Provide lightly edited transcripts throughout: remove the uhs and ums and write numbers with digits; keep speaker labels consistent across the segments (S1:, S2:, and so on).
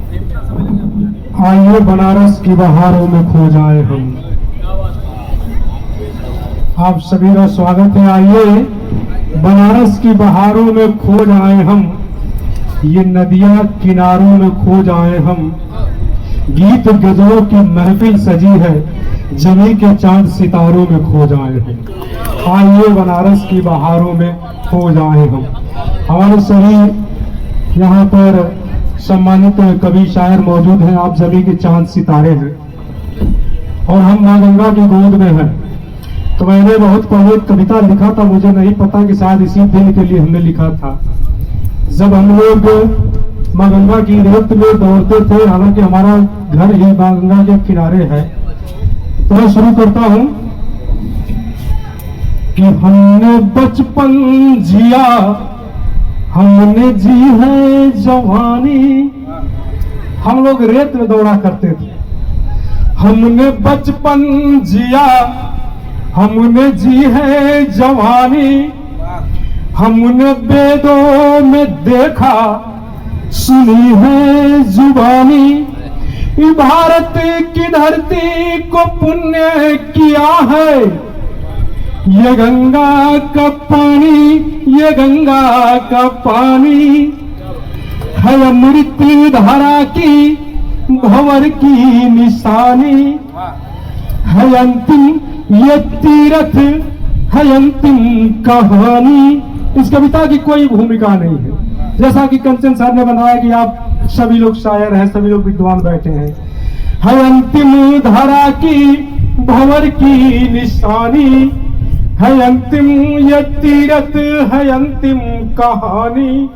S1: आइए बनारस की बहारों में खो जाए हम। आप सभी का स्वागत है। आइए बनारस की बहारों में खो जाए हम, ये नदियां किनारों में खो जाए हम। गीत गजलों की महफिल सजी है, जमी के चांद सितारों में खो जाए हम। आइए बनारस की बहारों में खो जाए हम। हमारे सभी यहाँ पर सम्मानित कवि शायर मौजूद हैं। आप जमी के चांद सितारे हैं और हम माँ गंगा की गोद में हैं। तो मैंने बहुत पहले एक कविता लिखा था, मुझे नहीं पता कि शायद इसी दिन के लिए हमने लिखा था, जब हम लोग माँ गंगा की रेत में दौड़ते थे। हालांकि हमारा घर ही माँ गंगा के किनारे है। तो मैं शुरू करता हूं कि हमने बचपन जिया, हमने जी है जवानी। हम लोग रेत में दौड़ा करते थे। हमने बचपन जिया, हमने जी है जवानी। हमने वेदों में देखा, सुनी है जुबानी। भारत की धरती को पुण्य किया है, ये गंगा का पानी, ये गंगा का पानी है अमृत धारा की भंवर की निशानी। है अंतिम ये तीर्थ, है अंतिम कहानी। इस कविता की कोई भूमिका नहीं है। जैसा कि कंचन सर ने बनाया कि आप सभी लोग शायर हैं, सभी लोग विद्वान बैठे हैं। है अंतिम धारा की भंवर की निशानी, है अंतिम ये तीरथ, है अंतिम कहानी।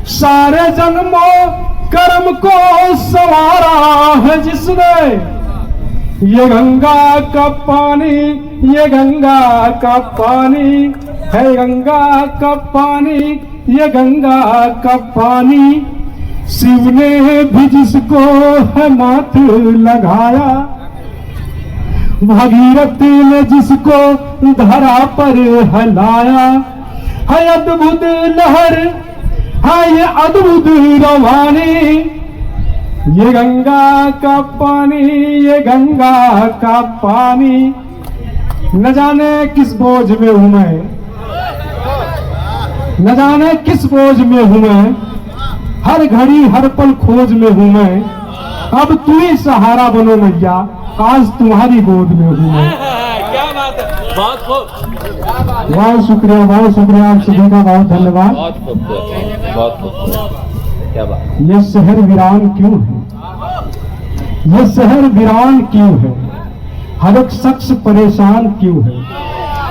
S1: सारे जन्मों कर्म को संवारा है जिसने, ये गंगा का पानी, ये गंगा का पानी है, गंगा का पानी, ये गंगा का पानी। शिव ने भी जिसको है माथ लगाया, भागीरथ ने जिसको धरा पर हलाया। है अद्भुत लहर, है ये अद्भुत रवानी, ये गंगा का पानी, ये गंगा का पानी। न जाने किस बोझ में हूं मैं, न जाने किस बोझ में हूं मैं, हर घड़ी हर पल खोज में हूं मैं। अब तू ही सहारा बनो मैया, आज तुम्हारी गोद में हूं मैं।
S2: क्या बात है, बहुत खूब।
S1: बहुत शुक्रिया, बहुत शुक्रिया। आप सभी का बहुत धन्यवाद।
S2: बहुत खूब, बहुत खूब। क्या बात।
S1: ये शहर वीरान क्यों है, ये शहर वीरान क्यों है, हर एक शख्स परेशान क्यों है।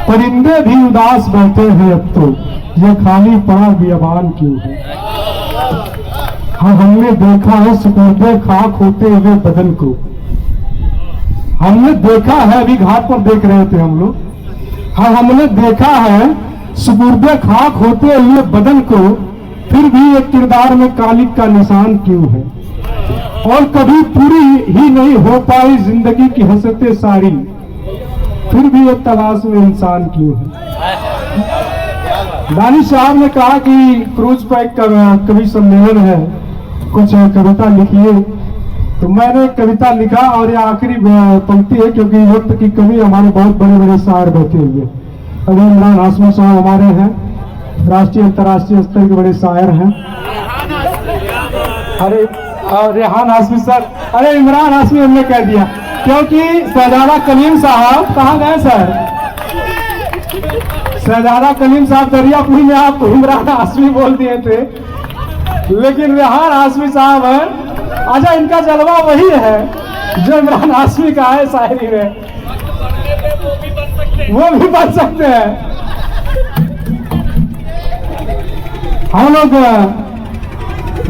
S1: परिंदे भी उदास बैठे हैं अब तो, ये खाली पड़ा बियाबान क्यों है। हाँ, हमने देखा है सुपुर्दे खाक होते हुए बदन को, हमने देखा है, अभी घाट पर देख रहे थे हम लोग। हाँ, हमने देखा है सुपुर्दे खाक होते हुए बदन को, फिर भी एक किरदार में कालिक का निशान क्यों है। और कभी पूरी ही नहीं हो पाई जिंदगी की हसरतें सारी, फिर भी एक तलाश में इंसान क्यों है। दानिश साहब ने कहा कि क्रूज पर एक कवि सम्मेलन है, कुछ कविता लिखिए। तो मैंने कविता लिखा और ये आखिरी पंक्ति है, क्योंकि वक्त की कमी, हमारे बहुत बड़े बड़े शायर बैठे हुए। अभी इमरान हाशमी साहब हमारे हैं, राष्ट्रीय अंतर्राष्ट्रीय स्तर के बड़े शायर हैं। अरे रेहान हाशमी सर, अरे इमरान हाशमी हमने कह दिया, क्योंकि शहजादा कलीम साहब कहाँ गए सर? शहजादा कलीम साहब दरियापुर में आप इमरान हाशमी बोल दिए थे, लेकिन रेहान हाशमी साहब है। अच्छा, इनका जलवा वही है जो इमरान हाशमी का है शायरी में, वो भी बन सकते हैं। हम लोग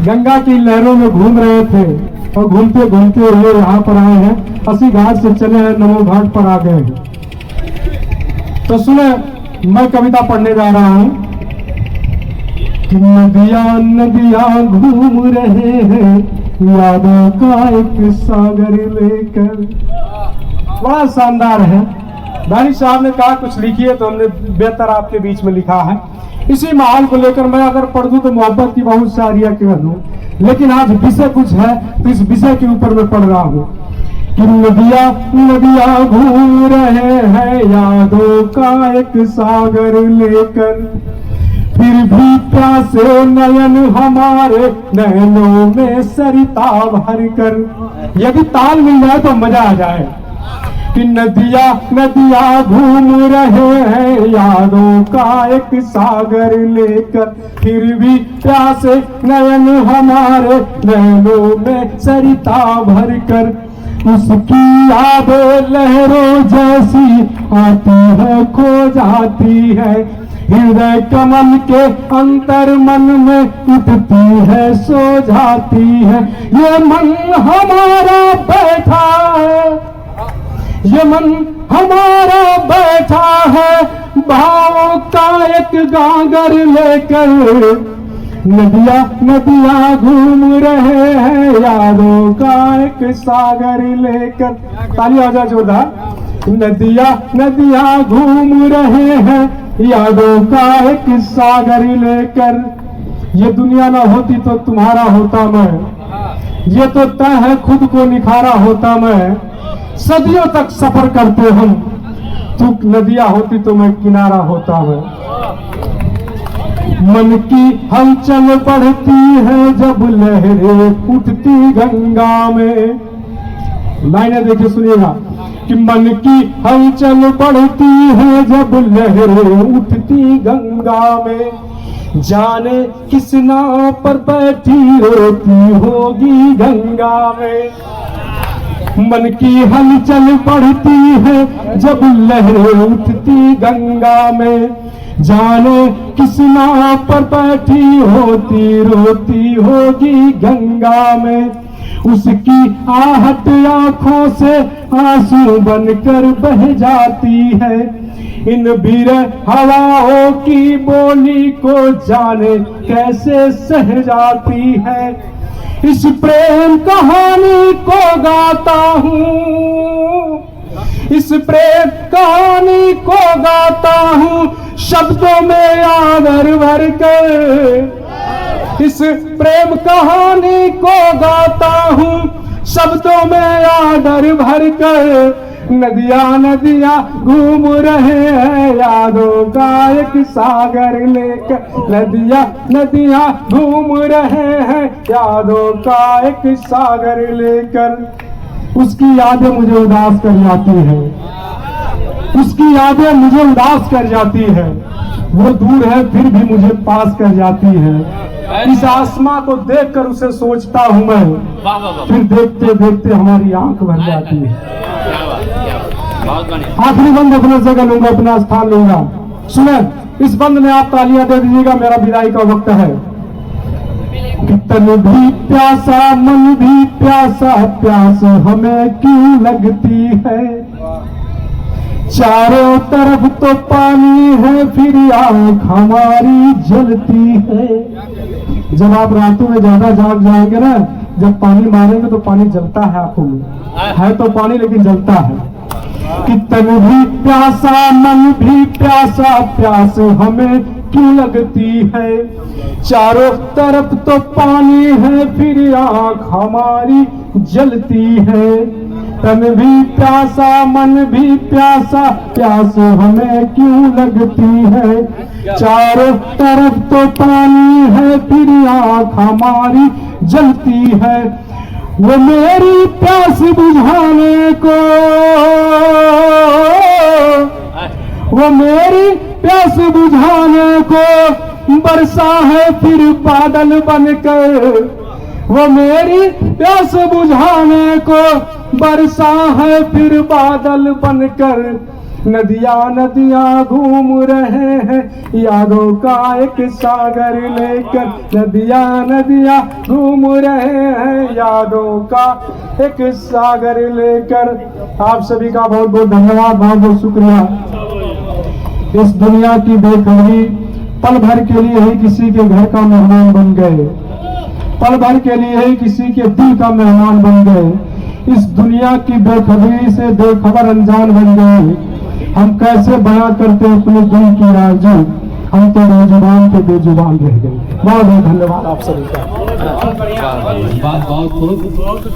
S1: गंगा की लहरों में घूम रहे थे और घूमते घूमते हुए यहाँ पर आए हैं। अस्सी घाट से चले हैं, नमो घाट पर आ गए हैं। तो सुने, मैं कविता पढ़ने जा रहा हूँ कि नदियां नदियां घूम रहे हैं, यादों का एक सागर लेकर। बड़ा शानदार है। दानिश साहब ने कहा कुछ लिखिए, तो हमने बेहतर आपके बीच में लिखा है। इसी माहौल को लेकर मैं अगर पढ़ दूं तो मोहब्बत की बहुत सारियां कह दूं, लेकिन आज विषय कुछ है तो इस विषय के ऊपर मैं पढ़ रहा हूं कि नदियां नदियां घूम रहे हैं यादों का एक सागर लेकर, फिर भी प्यासे नयन हमारे नैनों में सरिता भर कर। यदि ताल मिल जाए तो मजा आ जाए कि नदियां नदियां घूम रहे हैं यादों का एक सागर लेकर, फिर भी प्यासे नयन हमारे नैनों में सरिता भर कर। उसकी यादें लहरों जैसी आती है खो जाती है, हृदय कमल के अंतर मन में उठती है सो जाती है। ये मन हमारा बैठा है, ये मन हमारा बैठा है भावों का एक गागर लेकर, नदियां नदियां घूम रहे हैं यादों का एक सागर लेकर। ताली आ जाए जोरदार। नदियां नदियां घूम रहे हैं यादों का एक सागर लेकर। ये दुनिया ना होती तो तुम्हारा होता मैं, ये तो तय है खुद को निखारा होता मैं, सदियों तक सफर करते हम, तू नदियां होती तो मैं किनारा होता मैं। मन की हलचल बढ़ती है जब लहरें उठती गंगा में। लाइनें देखिए सुनिएगा कि मन की हलचल बढ़ती है जब लहरें उठती गंगा में, जाने किस नाव पर बैठी होती होगी गंगा में। मन की हलचल बढ़ती है जब लहरें उठती गंगा में, जाने किस नाव पर बैठी होती रोती होगी गंगा में। उसकी आहट आंखों से आंसू बनकर बह जाती है, इन विरह हवाओं की बोली को जाने कैसे सह जाती है। इस प्रेम कहानी को गाता हूँ, इस प्रेम कहानी को गाता हूँ शब्दों में आदर भर कर। इस प्रेम कहानी को गाता हूँ शब्दों में आदर भर कर। नदियां नदियां घूम रहे हैं यादों का एक सागर लेकर, नदियां नदियां घूम रहे हैं यादों का एक सागर लेकर। उसकी यादें मुझे उदास कर जाती है, उसकी यादें मुझे उदास कर जाती है, वो दूर है फिर भी मुझे पास कर जाती है। इस आसमां को देखकर उसे सोचता हूं मैं, फिर देखते देखते हमारी आंख भर जाती है। आखिरी बंद अपना जगह लूंगा, अपना स्थान लूंगा। सुने, इस बंद में आप तालियां दे दीजिएगा, मेरा विदाई का वक्त है। तन भी प्यासा मन भी प्यासा, प्यास हमें क्यों लगती है, चारों तरफ तो पानी है फिर आंख हमारी जलती है। जब आप रातों में ज्यादा जाग जाएंगे ना, जब पानी मारेंगे तो पानी जलता है आंखों में, है तो पानी लेकिन जलता है। कि तन भी प्यासा मन भी प्यासा, प्यास हमें क्यों लगती है, चारों तरफ तो पानी है फिर आंख हमारी जलती है। तन भी प्यासा मन भी प्यासा, प्यास हमें क्यों लगती है, चारों तरफ तो पानी है फिर आंख हमारी जलती है। वो मेरी प्यास बुझाने को, वो मेरी प्यास बुझाने को बरसा है फिर बादल बनकर, वो मेरी प्यास बुझाने को बरसा है फिर बादल बनकर। नदियां नदियां घूम रहे हैं यादों का एक सागर लेकर, नदियां नदियां घूम रहे हैं यादों का एक सागर लेकर। आप सभी का बहुत बहुत धन्यवाद, बहुत बहुत शुक्रिया। इस दुनिया की बेखबरी पल भर के लिए ही किसी के घर का मेहमान बन गए, पल भर के लिए ही किसी के दिल का मेहमान बन गए। इस दुनिया की बेखबरी से बेखबर अनजान बन गए। हम कैसे बयां करते अपने दिल की आरज़ू, हम तो बेजुबान के बेजुबान रह गए। बहुत बहुत धन्यवाद आप सभी का।
S2: बहुत बहुत